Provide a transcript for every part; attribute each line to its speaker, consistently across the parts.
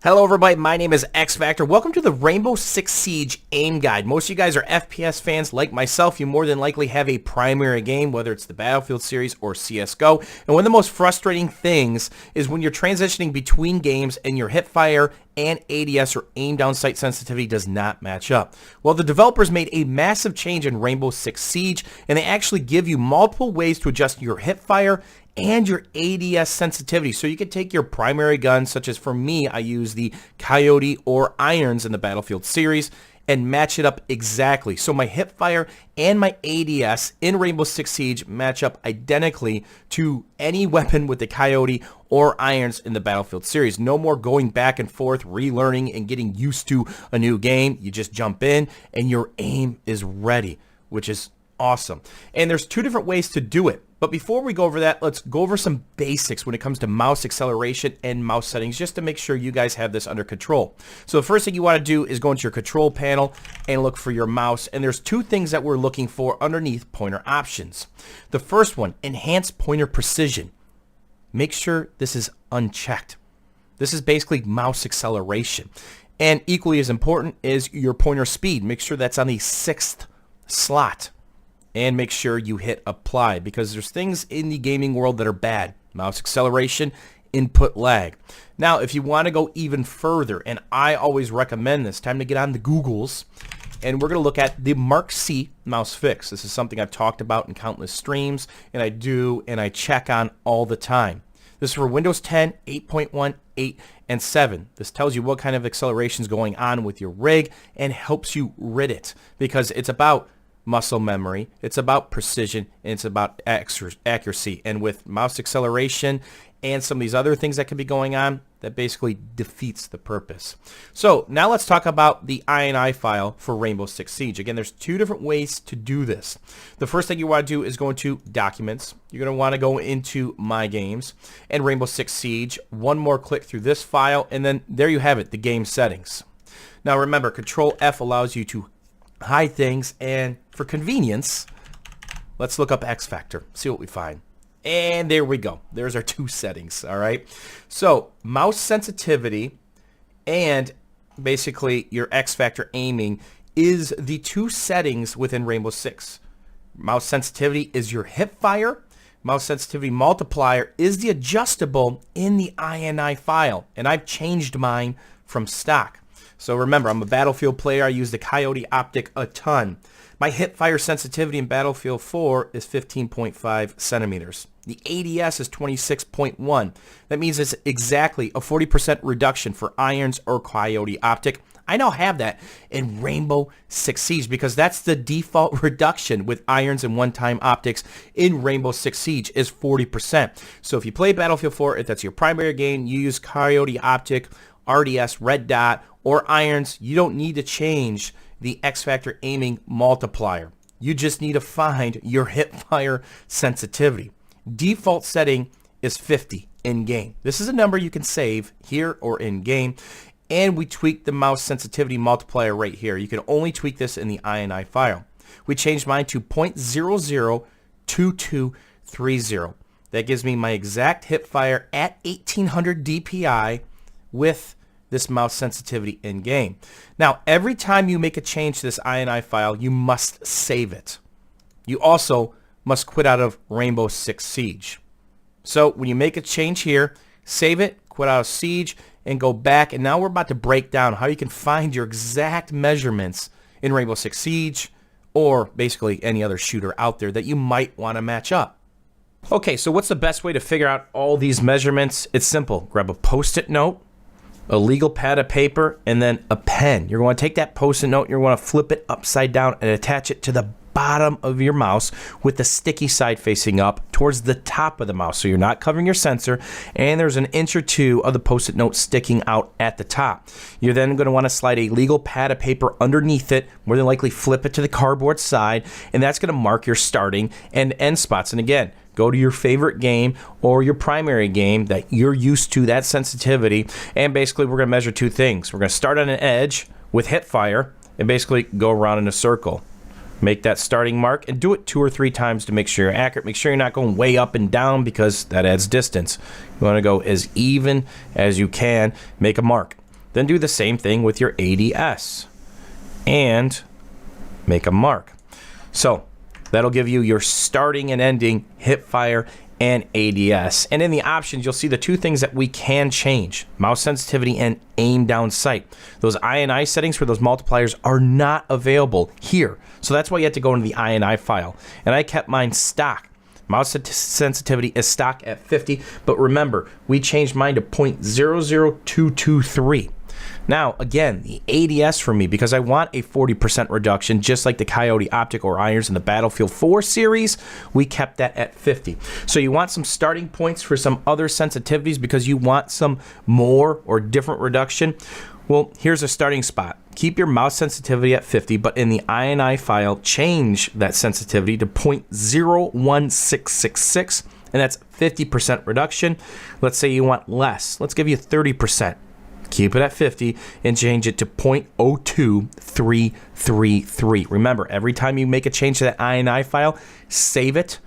Speaker 1: Hello everybody, my name is X Factor. Welcome to the Rainbow Six Siege aim guide. Most of you guys are FPS fans like myself. You more than likely have a primary game, whether it's the Battlefield series or CSGO. And one of the most frustrating things is when you're transitioning between games and your hipfire and ADS or aim down sight sensitivity does not match up. Well, the developers made a massive change in Rainbow Six Siege, and they actually give you multiple ways to adjust your hipfire and your ADS sensitivity. So you can take your primary gun, such as for me, I use the Coyote or Irons in the Battlefield series, and match it up exactly. So my hipfire and my ADS in Rainbow Six Siege match up identically to any weapon with the Coyote or Irons in the Battlefield series. No more going back and forth, relearning and getting used to a new game. You just jump in and your aim is ready, which is awesome. And there's two different ways to do it. But before we go over that, let's go over some basics when it comes to mouse acceleration and mouse settings, just to make sure you guys have this under control. So the first thing you want to do is go into your control panel and look for your mouse. And there's two things that we're looking for underneath pointer options. The first one, enhance pointer precision. Make sure this is unchecked. This is basically mouse acceleration. And equally as important is your pointer speed. Make sure that's on the 6th slot. And make sure you hit apply, because there's things in the gaming world that are bad. Mouse acceleration, input lag. Now, if you want to go even further, and I always recommend this, time to get on the Googles, and we're going to look at the Mark C mouse fix. This is something I've talked about in countless streams, and I do, and I check on all the time. This is for Windows 10, 8.1, 8, and 7. This tells you what kind of acceleration is going on with your rig and helps you rid it, because it's about muscle memory, it's about precision, and it's about accuracy. And with mouse acceleration and some of these other things that can be going on, that basically defeats the purpose. So now let's talk about the INI file for Rainbow Six Siege. Again, there's two different ways to do this. The first thing you want to do is go into Documents. You're going to want to go into My Games and Rainbow Six Siege. One more click through this file, and then there you have it, the game settings. Now remember, Control F allows you to hide things, and for convenience, let's look up X Factor, see what we find. And there we go. There's our two settings, all right? So mouse sensitivity and basically your X Factor aiming is the two settings within Rainbow Six. Mouse sensitivity is your hip fire. Mouse sensitivity multiplier is the adjustable in the INI file, and I've changed mine from stock. So remember, I'm a Battlefield player. I use the Coyote optic a ton. My hipfire sensitivity in Battlefield 4 is 15.5 centimeters. The ADS is 26.1. That means it's exactly a 40% reduction for Irons or Coyote optic. I now have that in Rainbow Six Siege because that's the default reduction with Irons and one-time optics in Rainbow Six Siege is 40%. So if you play Battlefield 4, if that's your primary game, you use Coyote optic, RDS, red dot, or Irons, you don't need to change the X Factor aiming multiplier. You just need to find your hipfire sensitivity. Default setting is 50 in game. This is a number you can save here or in game, and we tweak the mouse sensitivity multiplier right here. You can only tweak this in the INI file. We changed mine to 0.002230. That gives me my exact hipfire at 1800 DPI with this mouse sensitivity in game. Now, every time you make a change to this INI file, you must save it. You also must quit out of Rainbow Six Siege. So when you make a change here, save it, quit out of Siege, and go back. And now we're about to break down how you can find your exact measurements in Rainbow Six Siege or basically any other shooter out there that you might want to match up. Okay, so what's the best way to figure out all these measurements? It's simple. Grab a Post-it note, a legal pad of paper, and then a pen. You're going to take that Post-it note, you're going to flip it upside down and attach it to the bottom of your mouse with the sticky side facing up towards the top of the mouse. So you're not covering your sensor, and there's an inch or two of the Post-it note sticking out at the top. You're then going to want to slide a legal pad of paper underneath it, more than likely flip it to the cardboard side, and that's going to mark your starting and end spots. And again, go to your favorite game or your primary game that you're used to that sensitivity, and basically we're going to measure two things. We're going to start on an edge with hipfire and basically go around in a circle. Make that starting mark and do it 2 or 3 times to make sure you're accurate. Make sure you're not going way up and down because that adds distance. You want to go as even as you can. Make a mark. Then do the same thing with your ADS and make a mark. So that'll give you your starting and ending hipfire and ADS. And in the options, you'll see the two things that we can change: mouse sensitivity and aim down sight. Those INI settings for those multipliers are not available here. So that's why you have to go into the INI file. And I kept mine stock. Mouse sensitivity is stock at 50, but remember, we changed mine to 0.00223. Now, again, the ADS for me, because I want a 40% reduction, just like the Coyote Optic or irons in the Battlefield 4 series, we kept that at 50. So you want some starting points for some other sensitivities because you want some more or different reduction. Well, here's a starting spot. Keep your mouse sensitivity at 50, but in the INI file, change that sensitivity to 0.01666, and that's 50% reduction. Let's say you want less. Let's give you 30%. Keep it at 50 and change it to 0.02333. Remember, every time you make a change to that INI file, save it,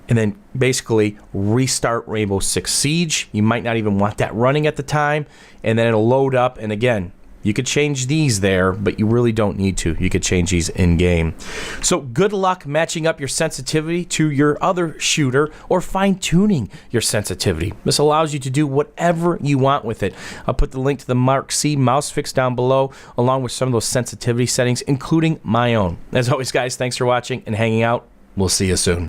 Speaker 1: and then basically restart Rainbow Six Siege. You might not even want that running at the time, and then it'll load up. And again, you could change these there, but you really don't need to. You could change these in-game. So good luck matching up your sensitivity to your other shooter or fine-tuning your sensitivity. This allows you to do whatever you want with it. I'll put the link to the Mark C mouse fix down below, along with some of those sensitivity settings, including my own. As always, guys, thanks for watching and hanging out. We'll see you soon.